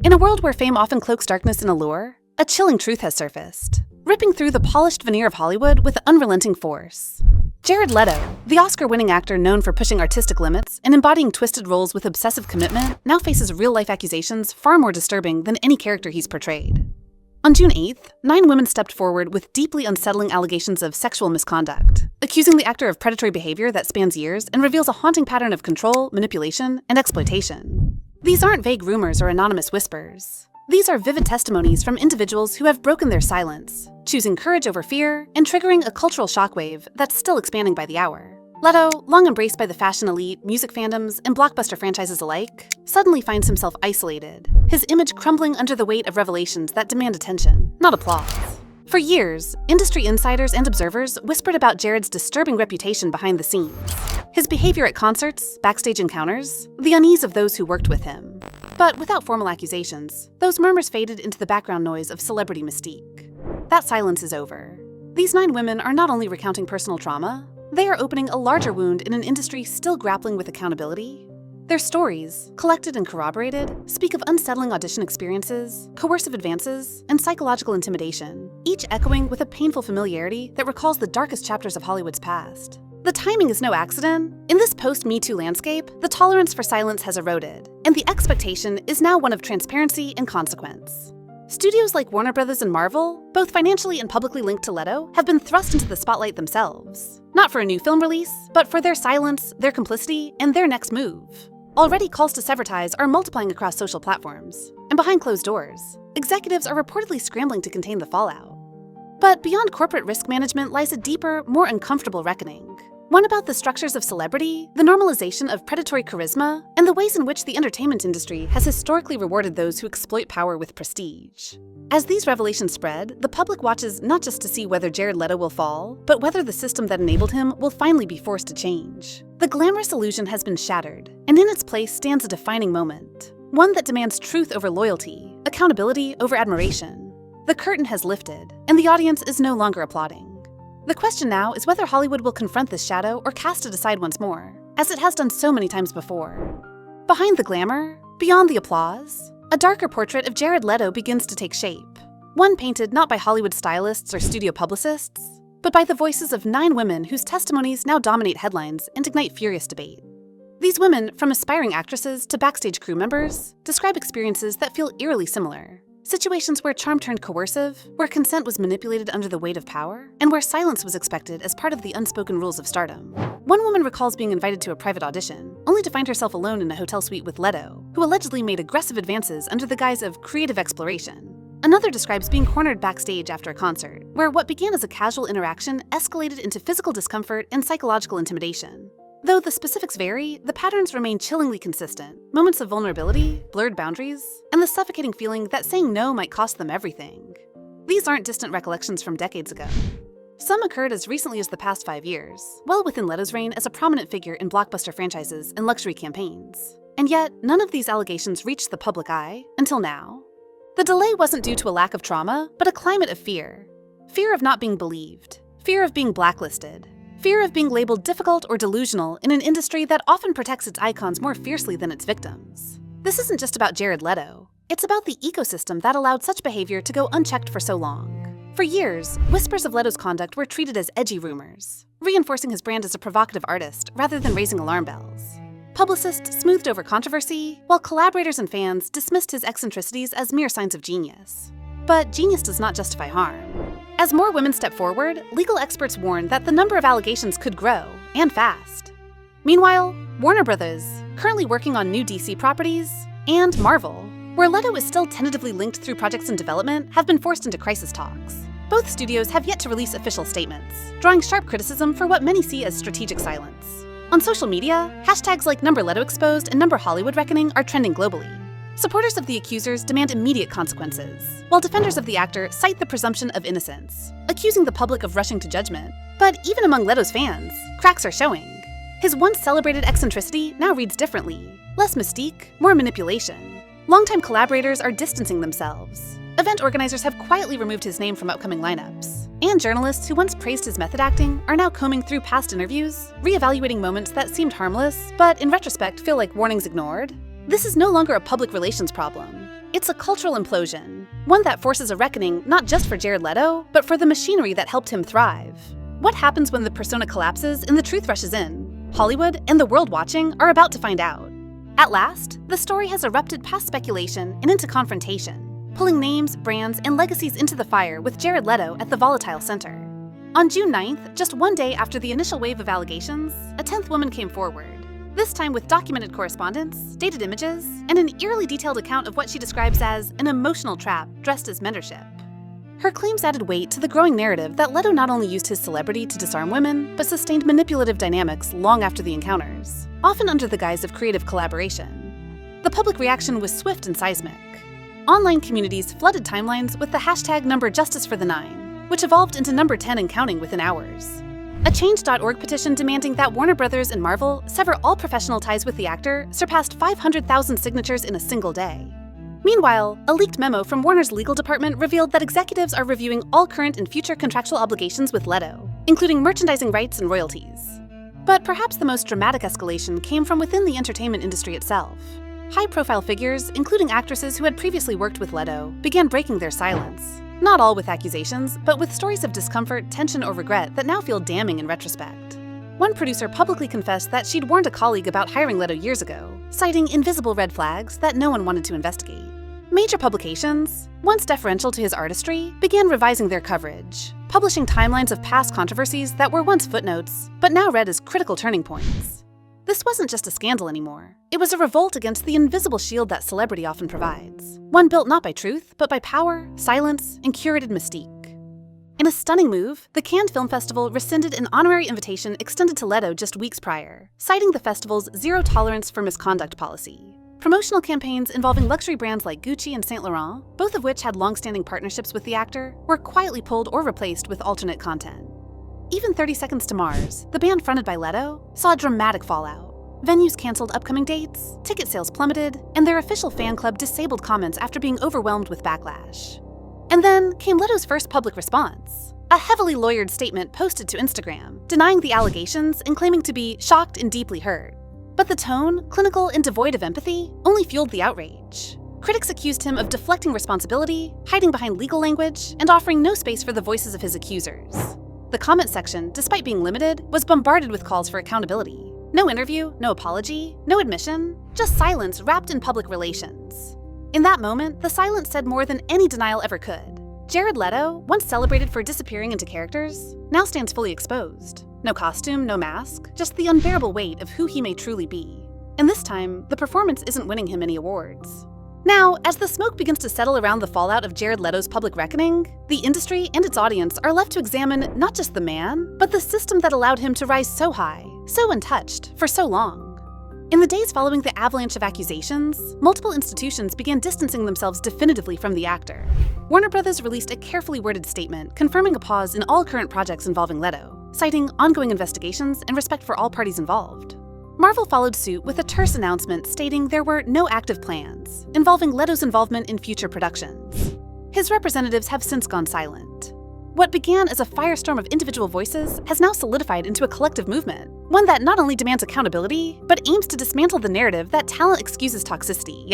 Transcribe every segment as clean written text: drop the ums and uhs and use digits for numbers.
In a world where fame often cloaks darkness in allure, a chilling truth has surfaced, ripping through the polished veneer of Hollywood with unrelenting force. Jared Leto, the Oscar-winning actor known for pushing artistic limits and embodying twisted roles with obsessive commitment, now faces real-life accusations far more disturbing than any character he's portrayed. On June 8th, 9 women stepped forward with deeply unsettling allegations of sexual misconduct, accusing the actor of predatory behavior that spans years and reveals a haunting pattern of control, manipulation, and exploitation. These aren't vague rumors or anonymous whispers. These are vivid testimonies from individuals who have broken their silence, choosing courage over fear, and triggering a cultural shockwave that's still expanding by the hour. Leto, long embraced by the fashion elite, music fandoms, and blockbuster franchises alike, suddenly finds himself isolated, his image crumbling under the weight of revelations that demand attention, not applause. For years, industry insiders and observers whispered about Jared's disturbing reputation behind the scenes. His behavior at concerts, backstage encounters, the unease of those who worked with him. But without formal accusations, those murmurs faded into the background noise of celebrity mystique. That silence is over. These 9 women are not only recounting personal trauma, they are opening a larger wound in an industry still grappling with accountability. Their stories, collected and corroborated, speak of unsettling audition experiences, coercive advances, and psychological intimidation, each echoing with a painful familiarity that recalls the darkest chapters of Hollywood's past. The timing is no accident. In this post-Me Too landscape, the tolerance for silence has eroded, and the expectation is now one of transparency and consequence. Studios like Warner Bros. And Marvel, both financially and publicly linked to Leto, have been thrust into the spotlight themselves. Not for a new film release, but for their silence, their complicity, and their next move. Already, calls to sever ties are multiplying across social platforms, and behind closed doors, executives are reportedly scrambling to contain the fallout. But beyond corporate risk management lies a deeper, more uncomfortable reckoning. One about the structures of celebrity, the normalization of predatory charisma, and the ways in which the entertainment industry has historically rewarded those who exploit power with prestige. As these revelations spread, the public watches not just to see whether Jared Leto will fall, but whether the system that enabled him will finally be forced to change. The glamorous illusion has been shattered, and in its place stands a defining moment. One that demands truth over loyalty, accountability over admiration. The curtain has lifted, and the audience is no longer applauding. The question now is whether Hollywood will confront this shadow or cast it aside once more, as it has done so many times before. Behind the glamour, beyond the applause, a darker portrait of Jared Leto begins to take shape. One painted not by Hollywood stylists or studio publicists, but by the voices of 9 women whose testimonies now dominate headlines and ignite furious debate. These women, from aspiring actresses to backstage crew members, describe experiences that feel eerily similar. Situations where charm turned coercive, where consent was manipulated under the weight of power, and where silence was expected as part of the unspoken rules of stardom. One woman recalls being invited to a private audition, only to find herself alone in a hotel suite with Leto, who allegedly made aggressive advances under the guise of creative exploration. Another describes being cornered backstage after a concert, where what began as a casual interaction escalated into physical discomfort and psychological intimidation. Though the specifics vary, the patterns remain chillingly consistent. Moments of vulnerability, blurred boundaries, and the suffocating feeling that saying no might cost them everything. These aren't distant recollections from decades ago. Some occurred as recently as the past 5 years, well within Leto's reign as a prominent figure in blockbuster franchises and luxury campaigns. And yet, none of these allegations reached the public eye until now. The delay wasn't due to a lack of trauma, but a climate of fear. Fear of not being believed, fear of being blacklisted, fear of being labeled difficult or delusional in an industry that often protects its icons more fiercely than its victims. This isn't just about Jared Leto. It's about the ecosystem that allowed such behavior to go unchecked for so long. For years, whispers of Leto's conduct were treated as edgy rumors, reinforcing his brand as a provocative artist rather than raising alarm bells. Publicists smoothed over controversy, while collaborators and fans dismissed his eccentricities as mere signs of genius. But genius does not justify harm. As more women step forward, legal experts warn that the number of allegations could grow, and fast. Meanwhile, Warner Bros., currently working on new DC properties, and Marvel, where Leto is still tentatively linked through projects in development, have been forced into crisis talks. Both studios have yet to release official statements, drawing sharp criticism for what many see as strategic silence. On social media, hashtags like #LetoExposed and #HollywoodReckoning are trending globally. Supporters of the accusers demand immediate consequences, while defenders of the actor cite the presumption of innocence, accusing the public of rushing to judgment. But even among Leto's fans, cracks are showing. His once celebrated eccentricity now reads differently. Less mystique, more manipulation. Longtime collaborators are distancing themselves. Event organizers have quietly removed his name from upcoming lineups. And journalists who once praised his method acting are now combing through past interviews, reevaluating moments that seemed harmless, but in retrospect feel like warnings ignored. This is no longer a public relations problem. It's a cultural implosion, one that forces a reckoning not just for Jared Leto, but for the machinery that helped him thrive. What happens when the persona collapses and the truth rushes in? Hollywood and the world watching are about to find out. At last, the story has erupted past speculation and into confrontation, pulling names, brands, and legacies into the fire with Jared Leto at the volatile center. On June 9th, just one day after the initial wave of allegations, a 10th woman came forward. This time with documented correspondence, dated images, and an eerily detailed account of what she describes as an emotional trap dressed as mentorship. Her claims added weight to the growing narrative that Leto not only used his celebrity to disarm women, but sustained manipulative dynamics long after the encounters, often under the guise of creative collaboration. The public reaction was swift and seismic. Online communities flooded timelines with the hashtag #JusticeForThe9, which evolved into #10 and counting within hours. A Change.org petition demanding that Warner Brothers and Marvel sever all professional ties with the actor surpassed 500,000 signatures in a single day. Meanwhile, a leaked memo from Warner's legal department revealed that executives are reviewing all current and future contractual obligations with Leto, including merchandising rights and royalties. But perhaps the most dramatic escalation came from within the entertainment industry itself. High-profile figures, including actresses who had previously worked with Leto, began breaking their silence. Not all with accusations, but with stories of discomfort, tension, or regret that now feel damning in retrospect. One producer publicly confessed that she'd warned a colleague about hiring Leto years ago, citing invisible red flags that no one wanted to investigate. Major publications, once deferential to his artistry, began revising their coverage, publishing timelines of past controversies that were once footnotes, but now read as critical turning points. This wasn't just a scandal anymore. It was a revolt against the invisible shield that celebrity often provides, one built not by truth, but by power, silence, and curated mystique. In a stunning move, the Cannes Film Festival rescinded an honorary invitation extended to Leto just weeks prior, citing the festival's zero tolerance for misconduct policy. Promotional campaigns involving luxury brands like Gucci and Saint Laurent, both of which had long-standing partnerships with the actor, were quietly pulled or replaced with alternate content. Even 30 Seconds to Mars, the band fronted by Leto, saw a dramatic fallout. Venues canceled upcoming dates, ticket sales plummeted, and their official fan club disabled comments after being overwhelmed with backlash. And then came Leto's first public response, a heavily lawyered statement posted to Instagram, denying the allegations and claiming to be shocked and deeply hurt. But the tone, clinical and devoid of empathy, only fueled the outrage. Critics accused him of deflecting responsibility, hiding behind legal language, and offering no space for the voices of his accusers. The comment section, despite being limited, was bombarded with calls for accountability. No interview, no apology, no admission, just silence wrapped in public relations. In that moment, the silence said more than any denial ever could. Jared Leto, once celebrated for disappearing into characters, now stands fully exposed. No costume, no mask, just the unbearable weight of who he may truly be. And this time, the performance isn't winning him any awards. Now, as the smoke begins to settle around the fallout of Jared Leto's public reckoning, the industry and its audience are left to examine not just the man, but the system that allowed him to rise so high, so untouched, for so long. In the days following the avalanche of accusations, multiple institutions began distancing themselves definitively from the actor. Warner Brothers released a carefully worded statement confirming a pause in all current projects involving Leto, citing ongoing investigations and respect for all parties involved. Marvel followed suit with a terse announcement stating there were no active plans involving Leto's involvement in future productions. His representatives have since gone silent. What began as a firestorm of individual voices has now solidified into a collective movement, one that not only demands accountability, but aims to dismantle the narrative that talent excuses toxicity.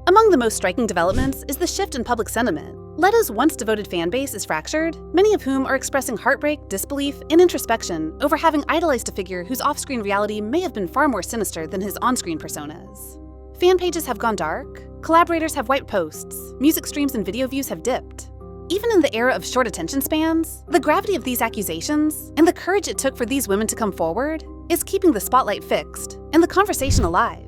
Among the most striking developments is the shift in public sentiment. Leto's once devoted fan base is fractured, many of whom are expressing heartbreak, disbelief, and introspection over having idolized a figure whose off-screen reality may have been far more sinister than his on-screen personas. Fan pages have gone dark, collaborators have wiped posts, music streams and video views have dipped. Even in the era of short attention spans, the gravity of these accusations and the courage it took for these women to come forward is keeping the spotlight fixed and the conversation alive.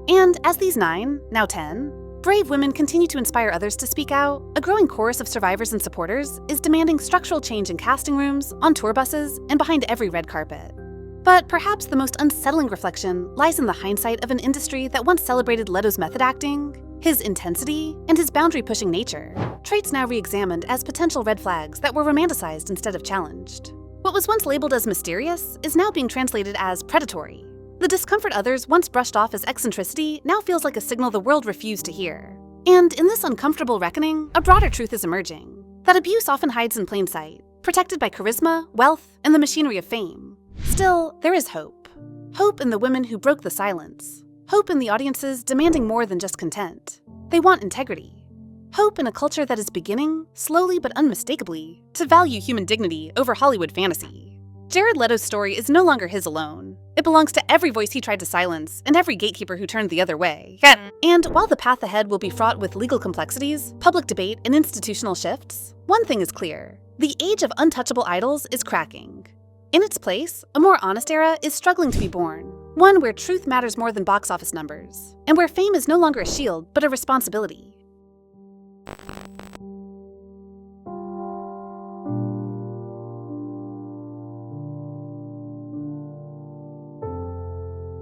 And as these 9, now 10, brave women continue to inspire others to speak out, a growing chorus of survivors and supporters is demanding structural change in casting rooms, on tour buses, and behind every red carpet. But perhaps the most unsettling reflection lies in the hindsight of an industry that once celebrated Leto's method acting, his intensity, and his boundary-pushing nature, traits now re-examined as potential red flags that were romanticized instead of challenged. What was once labeled as mysterious is now being translated as predatory. The discomfort others once brushed off as eccentricity now feels like a signal the world refused to hear. And in this uncomfortable reckoning, a broader truth is emerging. That abuse often hides in plain sight, protected by charisma, wealth, and the machinery of fame. Still, there is hope. Hope in the women who broke the silence. Hope in the audiences demanding more than just content. They want integrity. Hope in a culture that is beginning, slowly but unmistakably, to value human dignity over Hollywood fantasy. Jared Leto's story is no longer his alone. It belongs to every voice he tried to silence and every gatekeeper who turned the other way. And while the path ahead will be fraught with legal complexities, public debate, and institutional shifts, one thing is clear: the age of untouchable idols is cracking. In its place, a more honest era is struggling to be born, one where truth matters more than box office numbers, and where fame is no longer a shield but a responsibility.